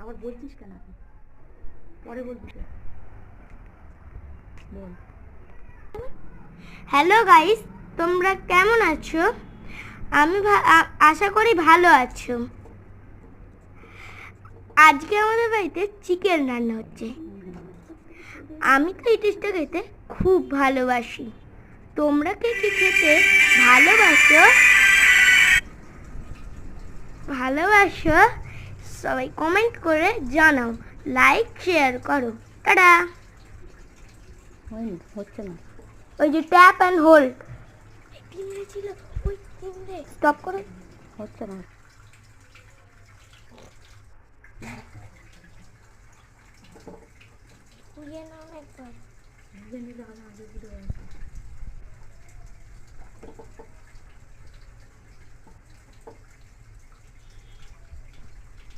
আবার বলছিস কেন? পরে বলবি তো, বল। হ্যালো গাইস, তোমরা কেমন আছো? আমি আশা করি ভালো আছো। আজকে আমাদের বাড়িতে চিকেন রান্না হচ্ছে। আমি তো এই ডিশটা খেতে খুব ভালোবাসি। তোমরা কে কি খেতে ভালোবাসো সবাই কমেন্ট করে জানাও, লাইক শেয়ার করো। টাটা। হয়নি, হচ্ছে না। ওই যে ট্যাপ অ্যান্ড হোল্ড ছিল, ওই স্টপ করো। হচ্ছে না। উড়িয়ে নাও একবার।